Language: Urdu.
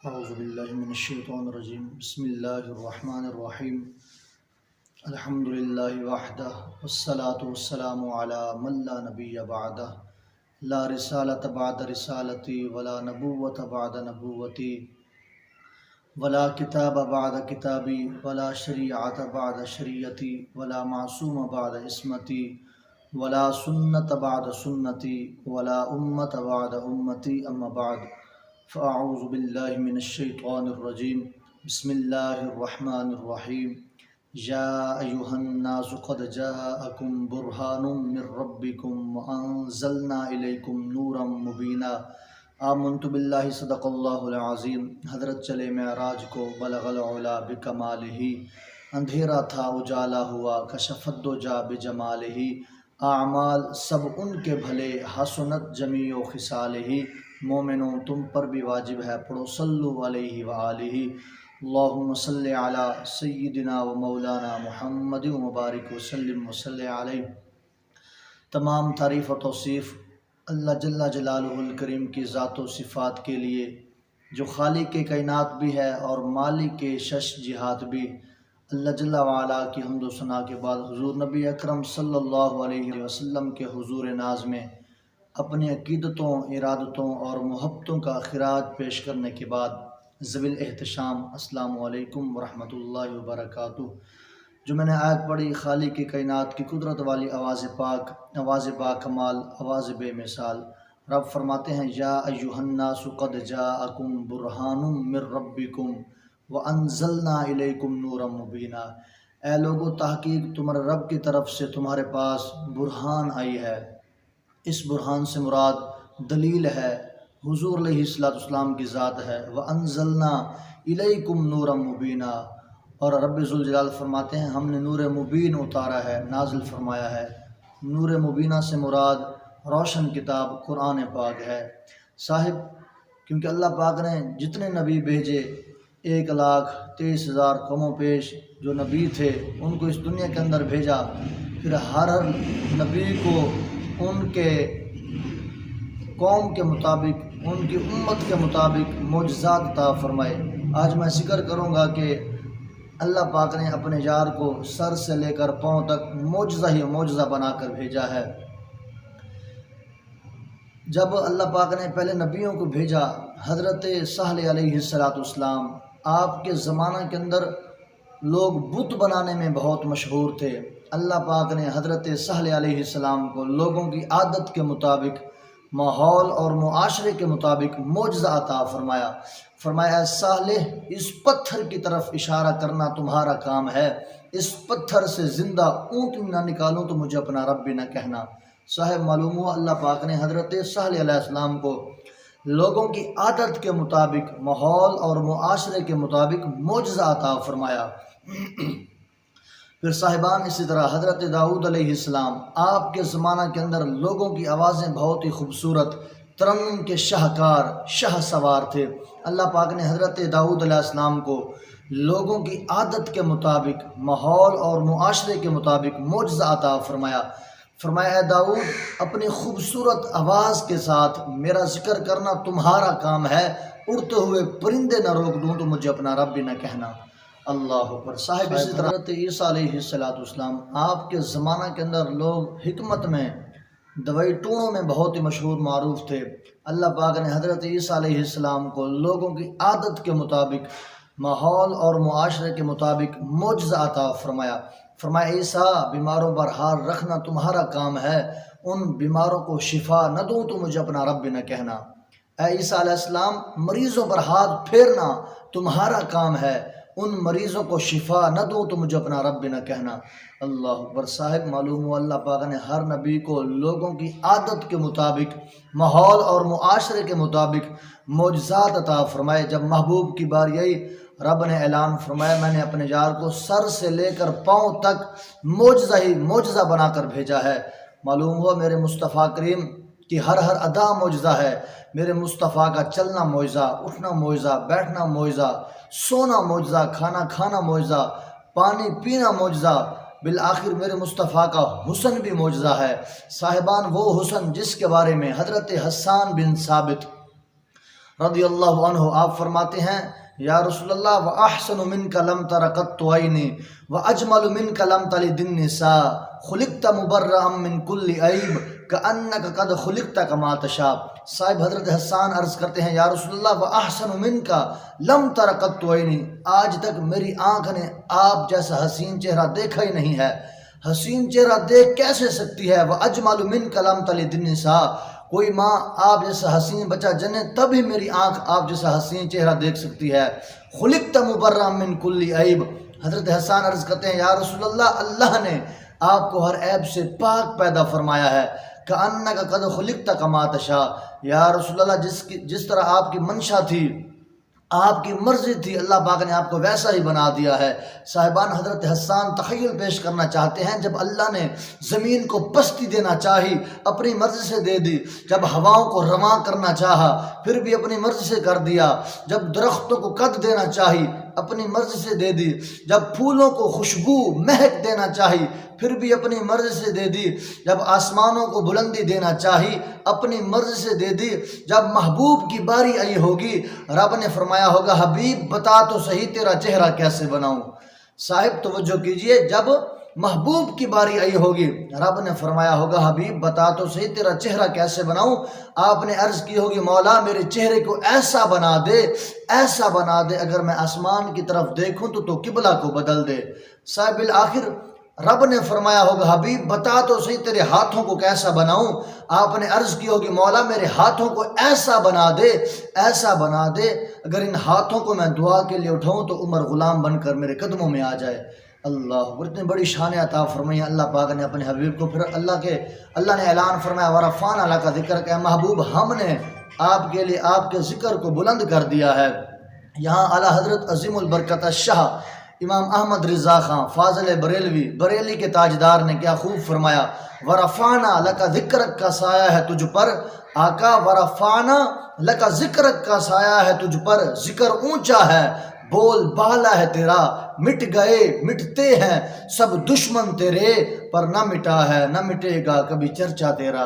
اعوذ باللہ من الشیطان الرجیم بسم اللہ الرحمن الرحیم الحمد للہ وحدہ والصلاة والسلام علی من لا نبی بعدہ لا رسالۃ بعد رسالتی ولا نبوۃ بعد نبوتی ولا کتاب بعد کتابی ولا شریعت بعد شریعتی ولا معصوم بعد عصمتی ولا سنت بعد سنتی ولا امت بعد امتی اما بعد فاعوذ باللہ من الشیطان الرجیم بسم اللہ الرحمن الرحیم یا ایہا الناس قد جاءکم برہان من ربکم وانزلنا الیکم نورا مبینا آمنت باللہ صدق اللہ العظیم۔ حضرت چلے معراج کو بلغ العلا بکمالہ، اندھیرا تھا اجالا ہوا کشف الدجا بجمالہ، اعمال سب ان کے بھلے حسنت جمیع خصالہ، مومنوں تم پر بھی واجب ہے پڑھو صلو علیہ وآلہ، اللہم صلی علی سیدنا و مولانا محمد مبارک وسلم وصلی علیہ۔ تمام تعریف و توصیف اللہ جل جلالہ الکریم کی ذات و صفات کے لیے، جو خالق کے کائنات بھی ہے اور مالک کے شش جہات بھی۔ اللہ جل وعلا کی حمد و ثنا کے بعد حضور نبی اکرم صلی اللہ علیہ وسلم کے حضور ناز میں اپنی عقیدتوں، ارادتوں اور محبتوں کا خراج پیش کرنے کے بعد ذوی الاحتشام السلام علیکم ورحمۃ اللہ وبرکاتہ۔ جو میں نے آیت پڑھی، خالق کی کائنات کی قدرت والی آواز پاک، آواز با کمال، آواز بے مثال۔ رب فرماتے ہیں یا ایھا الناس قد جاءکم برہان من ربکم وانزلنا الیکم نورا مبینا، اے لوگو تحقیق تمہارے رب کی طرف سے تمہارے پاس برہان آئی ہے۔ اس برہان سے مراد دلیل ہے، حضور علیہ السلام کی ذات ہے۔ وانزلنا الیکم نورا مبینا، اور رب ذوالجلال فرماتے ہیں ہم نے نور مبین اتارا ہے، نازل فرمایا ہے۔ نور مبینہ سے مراد روشن کتاب قرآن پاک ہے۔ صاحب کیونکہ اللہ پاک نے جتنے نبی بھیجے، 1,23,000 کم و پیش جو نبی تھے ان کو اس دنیا کے اندر بھیجا، پھر ہر نبی کو ان کے قوم کے مطابق، ان کی امت کے مطابق معجزات عطا فرمائے۔ آج میں ذکر کروں گا کہ اللہ پاک نے اپنے یار کو سر سے لے کر پاؤں تک معجزہ ہی معجزہ بنا کر بھیجا ہے۔ جب اللہ پاک نے پہلے نبیوں کو بھیجا، حضرت سہل علیہ السلام، آپ کے زمانہ کے اندر لوگ بت بنانے میں بہت مشہور تھے۔ اللہ پاک نے حضرت سہل علیہ السلام کو لوگوں کی عادت کے مطابق، ماحول اور معاشرے کے مطابق معجزہ عطا فرمایا۔ فرمایا اے صالح، اس پتھر کی طرف اشارہ کرنا تمہارا کام ہے، اس پتھر سے زندہ اونٹ نہ نکالوں تو مجھے اپنا رب بھی نہ کہنا۔ صاحب معلوم ہوا اللہ پاک نے حضرت سہل علیہ السلام کو لوگوں کی عادت کے مطابق، ماحول اور معاشرے کے مطابق معجزہ عطا فرمایا۔ پھر صاحبان اسی طرح حضرت داؤد علیہ السلام، آپ کے زمانہ کے اندر لوگوں کی آوازیں بہت ہی خوبصورت، ترنم کے شاہکار، شاہ سوار تھے۔ اللہ پاک نے حضرت داؤد علیہ السلام کو لوگوں کی عادت کے مطابق، ماحول اور معاشرے کے مطابق معجزہ عطا فرمایا۔ فرمایا اے داؤد، اپنی خوبصورت آواز کے ساتھ میرا ذکر کرنا تمہارا کام ہے، اڑتے ہوئے پرندے نہ روک دوں تو مجھے اپنا رب بھی نہ کہنا۔ اللہ پر صاحب اسی طرح حضرت عیسیٰ علیہ السلام، آپ کے زمانہ کے اندر لوگ حکمت میں، دوائی ٹونوں میں بہت ہی مشہور معروف تھے۔ اللہ پاک نے حضرت عیسیٰ علیہ السلام کو لوگوں کی عادت کے مطابق، ماحول اور معاشرے کے مطابق معجزہ عطا فرمایا۔ فرمایا عیسیٰ، بیماروں پر ہاتھ رکھنا تمہارا کام ہے، ان بیماروں کو شفا نہ دوں تو مجھے اپنا رب بھی نہ کہنا۔ اے عیسیٰ علیہ السلام، مریضوں پر ہاتھ پھیرنا تمہارا کام ہے، ان مریضوں کو شفا نہ دوں تو مجھے اپنا رب بھی نہ کہنا۔ اللہ اکبر۔ صاحب معلوم ہوا اللہ پاک نے ہر نبی کو لوگوں کی عادت کے مطابق، ماحول اور معاشرے کے مطابق معجزات عطا فرمائے۔ جب محبوب کی باری آئی، رب نے اعلان فرمایا میں نے اپنے یار کو سر سے لے کر پاؤں تک معجزہ ہی معجزہ بنا کر بھیجا ہے۔ معلوم ہوا میرے مصطفیٰ کریم کی ہر ادا معجزہ ہے۔ میرے مصطفیٰ کا چلنا معجزہ، اٹھنا معجزہ، بیٹھنا معجزہ، سونا معجزہ، کھانا کھانا معجزہ، پانی پینا معجزہ، بالآخر میرے مصطفیٰ کا حسن بھی معجزہ ہے۔ صاحبان وہ حسن جس کے بارے میں حضرت حسان بن ثابت رضی اللہ عنہ آپ فرماتے ہیں یا رسول اللہ وَأَحْسَنُ مِنْكَ لَمْ تَرَ قَطُّ عَيْنِي وَأَجْمَلُ مِنْكَ لَمْ تَلِدِ النِّسَاءُ خُلِقْتَ مُبَرَّأً مِنْ كُلِّ عَيْبٍ كَأَنَّكَ قَدْ خُلِقْتَ كَمَا تَشَاءُ۔ صاحب حضرت حسان عرض کرتے ہیں یا رسول اللہ وَأَحْسَنُ مِنْكَ لَمْ تَرَ قَطُّ عَيْنِي، آج تک میری آنکھ نے آپ جیسا حسین چہرہ دیکھا ہی نہیں ہے، حسین چہرہ دیکھ کیسے سکتی ہے؟ وَأَجْمَلُ مِنْكَ لَمْ تَلِدِ النِّسَاءُ، کوئی ماں آپ جیسا حسین بچہ جنے تبھی میری آنکھ آپ جیسا حسین چہرہ دیکھ سکتی ہے۔ خلقت مبرأ من کل عیب، حضرت حسان عرض کرتے ہیں یا رسول اللہ اللہ نے آپ کو ہر عیب سے پاک پیدا فرمایا ہے۔ کأنک قد خلقت کما تشاء، یا رسول اللہ جس طرح آپ کی منشا تھی، آپ کی مرضی تھی، اللہ پاک نے آپ کو ویسا ہی بنا دیا ہے۔ صاحبان حضرت حسان تخیل پیش کرنا چاہتے ہیں، جب اللہ نے زمین کو پستی دینا چاہی اپنی مرضی سے دے دی، جب ہواؤں کو رواں کرنا چاہا پھر بھی اپنی مرضی سے کر دیا، جب درختوں کو قد دینا چاہی اپنی مرضی سے دے دی، جب پھولوں کو خوشبو مہک دینا چاہی پھر بھی اپنی مرضی سے دے دی، جب آسمانوں کو بلندی دینا چاہی اپنی مرضی سے دے دی، جب محبوب کی باری آئی ہوگی رب نے فرمایا ہوگا حبیب بتا تو صحیح تیرا چہرہ کیسے بناؤں۔ صاحب توجہ کیجئے، جب محبوب کی باری آئی ہوگی رب نے فرمایا ہوگا حبیب بتا تو صحیح تیرا چہرہ کیسے بناؤں۔ آپ نے عرض کی ہوگی مولا میرے چہرے کو ایسا بنا دے، ایسا بنا دے اگر میں آسمان کی طرف دیکھوں تو قبلہ کو بدل دے۔ صاحب بالآخر رب نے فرمایا ہوگا حبیب بتا تو صحیح تیرے ہاتھوں کو کیسا بناؤں۔ آپ نے عرض کی ہوگی مولا میرے ہاتھوں کو ایسا بنا دے، ایسا بنا دے اگر ان ہاتھوں کو میں دعا کے لیے اٹھاؤں تو عمر غلام بن کر میرے قدموں میں آ جائے۔ اللہ اتنی بڑی شان عطا فرمائی اللہ پاک نے اپنے حبیب کو۔ پھر اللہ نے اعلان فرمایا وَرَفَعْنَا لَكَ ذِكْرَكَ، کہ محبوب ہم نے آپ کے لیے آپ کے ذکر کو بلند کر دیا ہے۔ یہاں اعلیٰ حضرت عظیم البرکت الشاہ امام احمد رضا خان فاضل بریلی کے تاجدار نے کیا خوب فرمایا، وَرَفَعْنَا لَكَ ذِكْرَكَ کا سایہ ہے تجھ پر آقا، وَرَفَعْنَا لَكَ ذِكْرَكَ کا سایہ ہے تجھ پر، ذکر اونچا ہے بول بالا ہے تیرا، مٹ گئے مٹتے ہیں سب دشمن تیرے، پر نہ مٹا ہے نہ مٹے گا کبھی چرچا تیرا۔